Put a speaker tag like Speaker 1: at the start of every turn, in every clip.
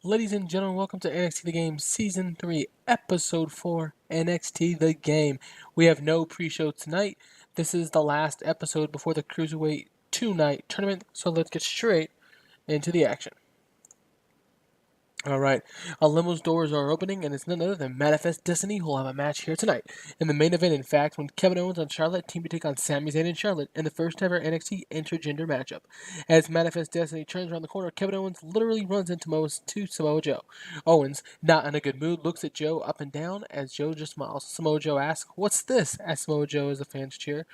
Speaker 1: Ladies and gentlemen, welcome to NXT the Game Season 3, Episode 4, NXT the Game. We have no pre-show tonight. This is the last episode before the Cruiserweight 2-night tournament, so let's get straight into the action. Alright, a limo's doors are opening, and it's none other than Manifest Destiny who will have a match here tonight. In the main event, in fact, when Kevin Owens and Charlotte team to take on Sami Zayn and Charlotte in the first ever NXT intergender matchup. As Manifest Destiny turns around the corner, Kevin Owens literally runs into Samoa Joe. Owens, not in a good mood, looks at Joe up and down as Joe just smiles. Samoa Joe asks, "What's this?" asks Samoa Joe as the fans cheer.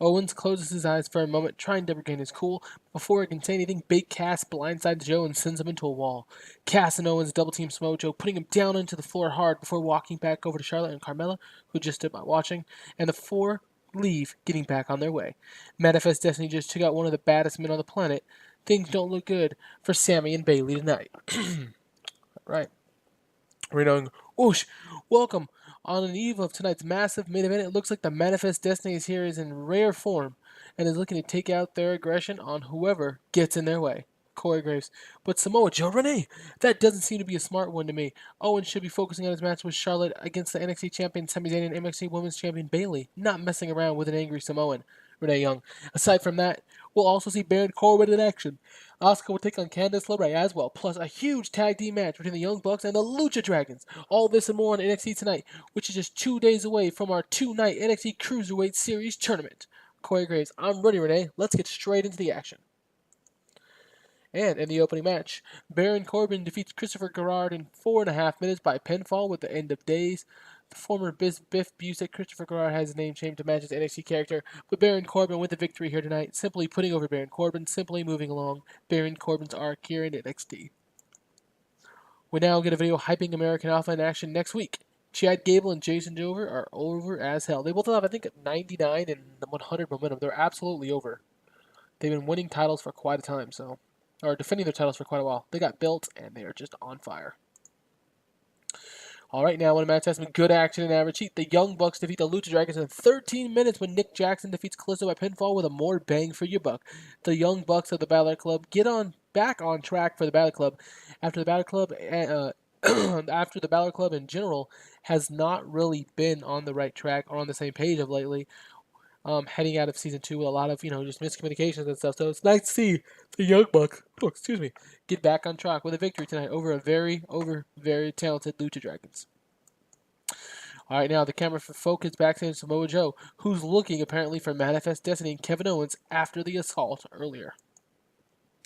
Speaker 1: Owens closes his eyes for a moment, trying to regain his cool. Before he can say anything, Big Cass blindsides Joe and sends him into a wall. Cass and Owens double-team Samoa Joe, putting him down into the floor hard before walking back over to Charlotte and Carmella, who just stood by watching, and the four leave, getting back on their way. Manifest Destiny just took out one of the baddest men on the planet. Things don't look good for Sami and Bayley tonight. Right. We're knowing, whoosh, welcome. On an eve of tonight's massive main event, it looks like the Manifest Destiny is here is in rare form and is looking to take out their aggression on whoever gets in their way. Corey Graves. But Samoa Joe, Renee, that doesn't seem to be a smart one to me. Owens should be focusing on his match with Charlotte against the NXT champion Sami Zayn and NXT Womans Champion Bayley, not messing around with an angry Samoan. Renee Young. Aside from that, we'll also see Baron Corbin in action. Asuka will take on Candice LaRae as well, plus a huge tag team match between the Young Bucks and the Lucha Dragons. All this and more on NXT tonight, which is just 2 days away from our 2-night NXT Cruiserweight Series tournament. Corey Graves, I'm ready, Renee. Let's get straight into the action. And in the opening match, Baron Corbin defeats Christopher Garrard in 4.5 minutes by pinfall with the end of days. The former Biff Busick Christopher Garrard has his name changed to match his NXT character, but Baron Corbin with the victory here tonight, simply putting over Baron Corbin, simply moving along Baron Corbin's arc here in NXT. We now get a video hyping American Alpha in action next week. Chad Gable and Jason Dover are over as hell. They both have, I think, 99 and 100 momentum. They're absolutely over. They've been winning titles for quite a time, or defending their titles for quite a while. They got built, and they are just on fire. All right, now when a match has some good action and average heat, the Young Bucks defeat the Lucha Dragons in 13 minutes when Nick Jackson defeats Callisto by pinfall with a more bang for your buck. The Young Bucks of the Balor Club get back on track for the Balor Club after the Balor Club after the Balor Club in general has not really been on the right track or on the same page of lately. Heading out of season 2 with a lot of, just miscommunications and stuff. So it's nice to see the Young Bucks, get back on track with a victory tonight over very talented Lucha Dragons. All right, now the camera focus back to Samoa Joe, who's looking apparently for Manifest Destiny and Kevin Owens after the assault earlier.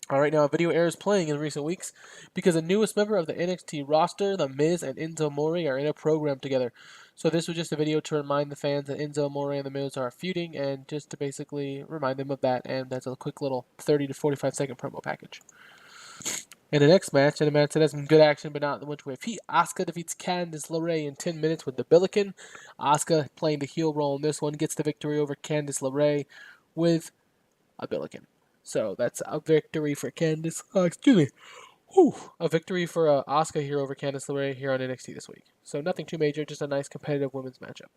Speaker 1: All right, now a video error is playing in recent weeks because the newest member of the NXT roster, The Miz and Enzo Amore, are in a program together. So this was just a video to remind the fans that Enzo Amore and The Miz are feuding, and just to basically remind them of that, and that's a quick little 30 to 45 second promo package. In the next match, in a match that has some good action but not much with heat, Asuka defeats Candice LaRae in 10 minutes with the Billiken. Asuka, playing the heel role in this one, gets the victory over Candice LaRae with a Billiken. So that's a victory for Candice. A victory for Asuka here over Candice LeRae here on NXT this week. So nothing too major, just a nice competitive women's matchup.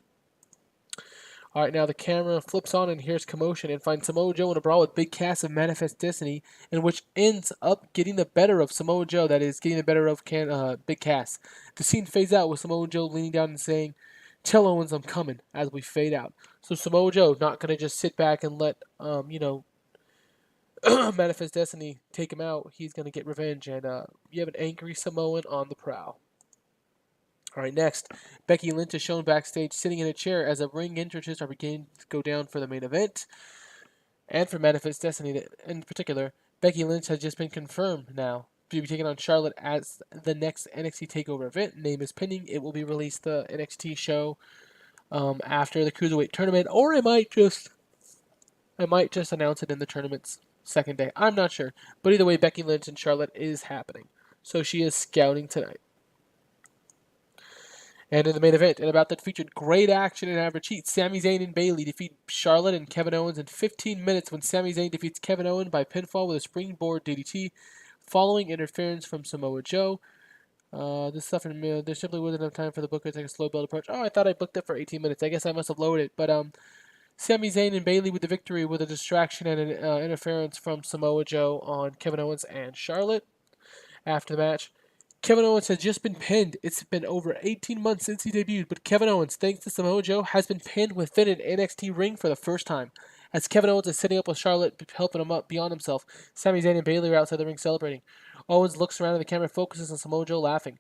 Speaker 1: All right, now the camera flips on and here's commotion and finds Samoa Joe in a brawl with Big Cass of Manifest Destiny, in which ends up getting the better of Samoa Joe. That is, getting the better of Big Cass. The scene fades out with Samoa Joe leaning down and saying, "Tell Owens I'm coming," as we fade out. So Samoa Joe not going to just sit back and let Manifest Destiny take him out. He's going to get revenge, and you have an angry Samoan on the prowl. All right, next, Becky Lynch is shown backstage sitting in a chair as the ring entrances are beginning to go down for the main event. And for Manifest Destiny in particular, Becky Lynch has just been confirmed now to be taking on Charlotte as the next NXT TakeOver event. Name is pending. It will be released the NXT show after the Cruiserweight tournament, or I might just announce it in the tournament's second day. I'm not sure. But either way, Becky Lynch and Charlotte is happening. So she is scouting tonight. And in the main event, and about that featured great action and average heat, Sami Zayn and Bayley defeat Charlotte and Kevin Owens in 15 minutes when Sami Zayn defeats Kevin Owens by pinfall with a springboard DDT following interference from Samoa Joe. This stuff there simply wasn't enough time for the booker to take a slow build approach. Oh, I thought I booked it for 18 minutes. I guess I must have lowered it. But Sami Zayn and Bayley with the victory with a distraction and an interference from Samoa Joe on Kevin Owens and Charlotte. After the match, Kevin Owens has just been pinned. It's been over 18 months since he debuted, but Kevin Owens, thanks to Samoa Joe, has been pinned within an NXT ring for the first time. As Kevin Owens is sitting up with Charlotte, helping him up beyond himself, Sami Zayn and Bayley are outside the ring celebrating. Owens looks around and the camera focuses on Samoa Joe laughing.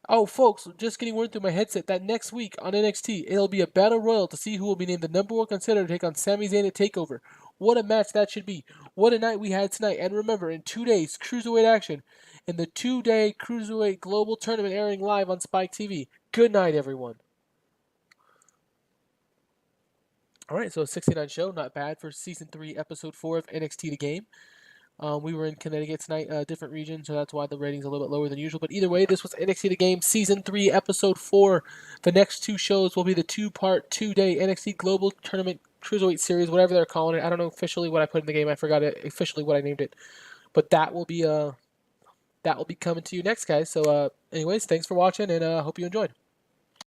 Speaker 1: Oh, folks, just getting word through my headset that next week on NXT, it'll be a battle royal to see who will be named the #1 contender to take on Sami Zayn at TakeOver. What a match that should be. What a night we had tonight. And remember, in 2 days, Cruiserweight action. In the 2-day Cruiserweight Global Tournament airing live on Spike TV. Good night, everyone. Alright, so a 69 show. Not bad for Season 3, Episode 4 of NXT the Game. We were in Connecticut tonight, different region, so that's why the rating's a little bit lower than usual. But either way, this was NXT the Game, Season 3, Episode 4. The next 2 shows will be the 2-part, 2-day NXT Global Tournament Cruiserweight Series, whatever they're calling it. I don't know officially what I put in the game. I forgot officially what I named it. But that will be coming to you next, guys. So anyways, thanks for watching, and hope you enjoyed.